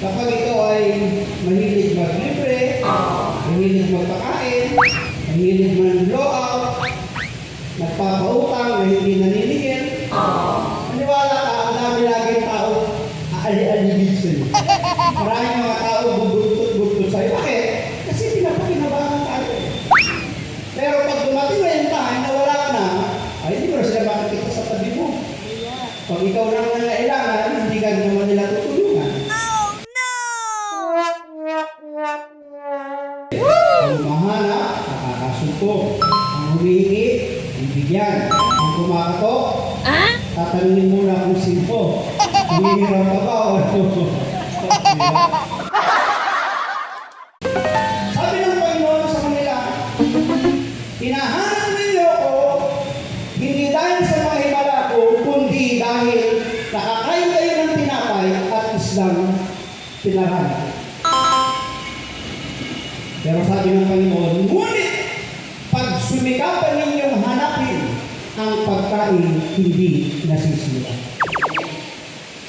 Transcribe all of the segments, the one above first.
Kapag ikaw ay mahilig maglibre, mahilig magpakain, mahilig man-blowout, nagpapautang na hindi naninigil, maniwala ka, ang dami laging tao aali-aligid sa'yo. Maraming mga tao bubultot-bultot sa'yo. Bakit? Kasi pinapakinabangan tayo. Pero pag dumating na yung time na wala ka na, ay hindi mo na sila makikita sa tabi mo. Pag ikaw lang nangailangan, hindi ka naman nila tutulungan. Ang mahanap, nakakasumpong. Ang humihingi, ibigyan. Ang kumakatok, tatanungin muna kung sino. Humihingi ka ba o ano? Sabi ng Panginoon sa kanila, hinahanap ninyo ako, hindi dahil sa mga himala ko, kundi dahil nakakain kayo ng tinapay at islang pinarami. Pero sabi ng Panginoon, ngunit pag sumikapan ninyong hanapin ang pagkain, hindi nasisira.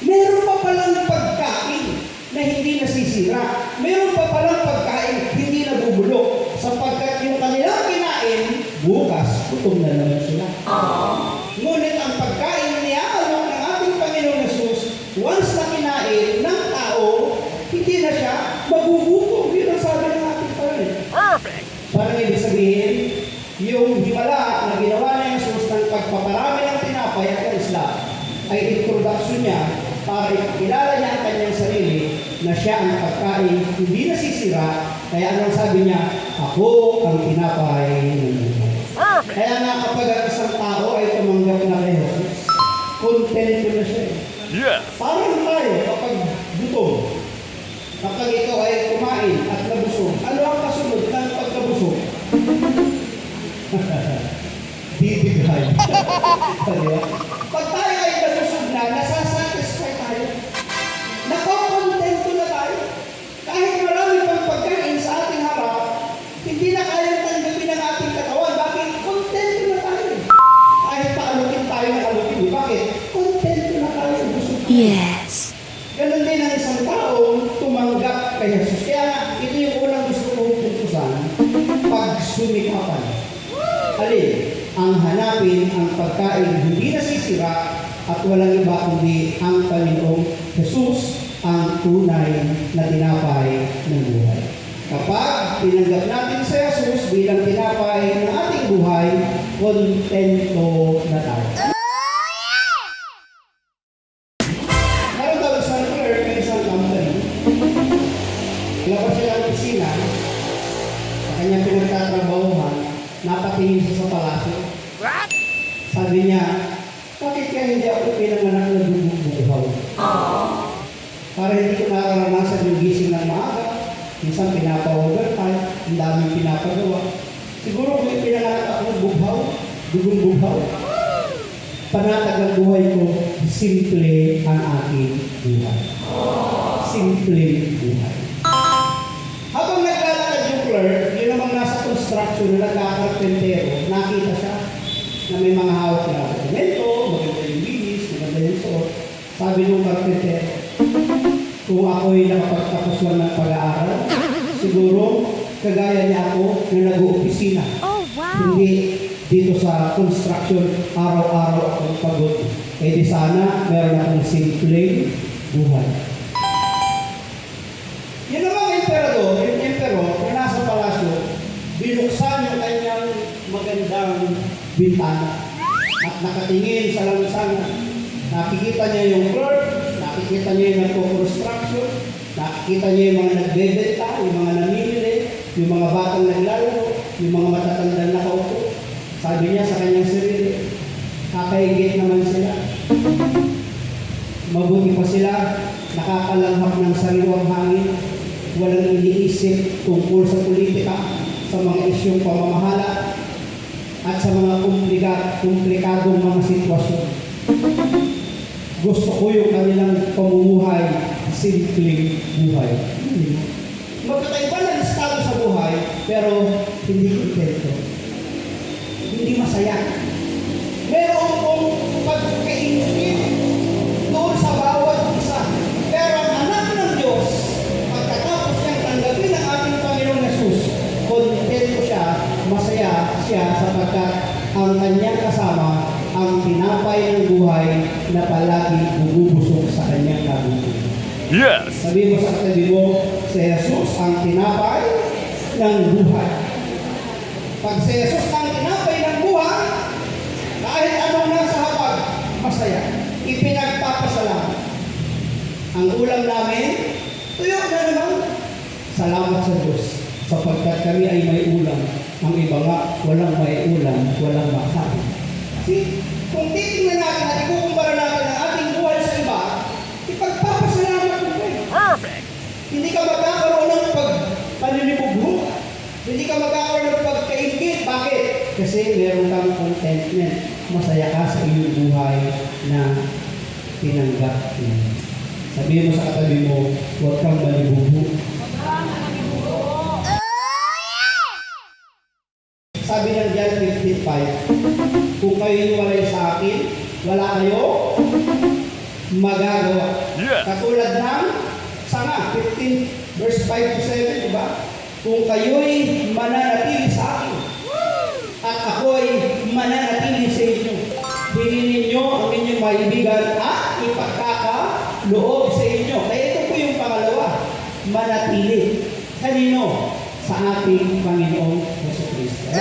Meron pa palang pagkain na hindi nasisira. Meron pa palang pagkain hindi nabubulok. Sapagkat yung kanilang kinain, bukas, gutom na naman sila. Ngunit ang pagkain na niaalok ng ating Panginoong Jesus, once na kinain ng tao, hindi na siya magugutom. Yun ang sabi ng ating Panginoon. Perfect! Parang ibig sabihin, yung himala na ginawa ng Jesus ng pagpaparami ng tinapay at isla ay introduction niya para ipakilala niya ang kanyang sarili na siya ang pagkain hindi nasisira. Kaya anong sabi niya? Ako ang tinapay ng buhay. Perfect! Kaya nga kapag ang isang tao ay tumanggap na kay Jesus, contento na siya. Yes! Parang tayo kapag gutom. Kapag ikaw ay kumain at nabusog, ano ang kasunod ng pagkabusog? Bibigay. Pag tayo ay nabusog na, nasasatisfy tayo. Nakokontento na tayo. Kahit marami pang pagkain sa ating harap, hindi na kayang tanggapin ang ating katawan. Bakit? Kontento na tayo. Kahit paalukin tayo ng alukin. Bakit? Kontento na tayo. Busog tayo. Yes. Ganon din ang isang taong tumanggap kay Jesus. Kaya ito yung unang gusto kong putusan, pagsumikapan. Alin, ang hanapin ang pagkain hindi nasisira at walang iba kundi ang Panginoong Jesus, ang tunay na tinapay ng buhay. Kapag tinanggap natin si Jesus bilang tinapay ng ating buhay, kontento na tayo. Meron daw isang clerk ng isang company. Labas siya ng opisina, sa kanyang pinagtatrabahuhan, napatingin siya sa palasyo. What? Sabi niya, bakit kaya hindi ako pinanganak na bumubuhaw? Para hindi ko nakaranasan yung gising ng maaga, minsan pinapa-overtime, ang daming pinapagawa. Siguro kung may pinanganak ako ng buhaw, dugong buhaw, panatag ng buhay ko, simple ang aking buhay. Simple buhay. Habang naglalakad yung clerk, yun namang nasa construction na nagkakarpentero, nakita siya na may mga hawak na dokumento, maganda yung linis, maganda yung suot. Sabi ng karpentero, kung ako'y nakapagtapos lang ng pag-aaral, siguro kagaya niya ako na nag-oopisina. Oh, wow. Hindi dito sa construction, araw-araw akong pagod. Eh di sana, meron akong simple buhay. Yun namang emperador, yung emperor, na nasa palasyo, binuksan yung kanyang magandang bintana at nakatingin sa lansangan. Nakikita niya yung clerk, nakikita niya yung nagpo-construction, nakikita niya yung mga nagbebenta, yung mga namimili, yung mga batang naglalaro, yung mga matatandang nakaupo. Sabi niya sa kanyang sarili, kakaigit naman sila. Mabuti pa sila, nakakalanghap ng sariwang hangin, walang iniisip tungkol sa politika, sa mga isyong pamamahala, at sa mga komplikadong mga sitwasyon. Gusto ko yung kanilang pamumuhay, simpleng buhay. Magkakaiba na estado sa buhay, pero hindi kontento. Hindi masaya. Meron kong pagkaingin doon sa bawat isa. Pero ang anak ng Diyos, ang kanyang kasama ang tinapay ng buhay na palagi bumubusog sa kanyang kabubuhay. Yes! Sabi mo sa katabi mo, si Jesus ang tinapay ng buhay. Pag si Jesus ang tinapay ng buhay, kahit anong nasa hapag, masaya. Ipinagpapasalamat. Ang ulam namin, tuyo na naman. Salamat sa Diyos, sapagkat kami ay may ulam. Ang iba nga, walang may ulam, walang makain. See, kung titingnan natin at ikukumpara natin ang ating buhay sa iba, ipagpapasalamat mo kayo. Perfect! Hindi ka magkakaroon ng pagpaninibugho. Hindi ka magkakaroon ng pagkaingit. Bakit? Kasi meron kang contentment. Masaya ka sa iyong buhay na tinanggap mo. Sabihin mo sa katabi mo, huwag kang manibugho. Sabi ng John 15:5, kung kayo walay sa akin, wala kayo magagawa. Yes. Katulad ng sanga, 15 verse 5 to 7, diba? Kung kayo'y mananatili sa akin, at ako'y mananatili sa inyo, hingin ninyo ang inyong maibigan at ipagkakaloob sa inyo. Kaya ito po yung pangalawa, manatili. Kanino? Sa ating Panginoong Jesucristo.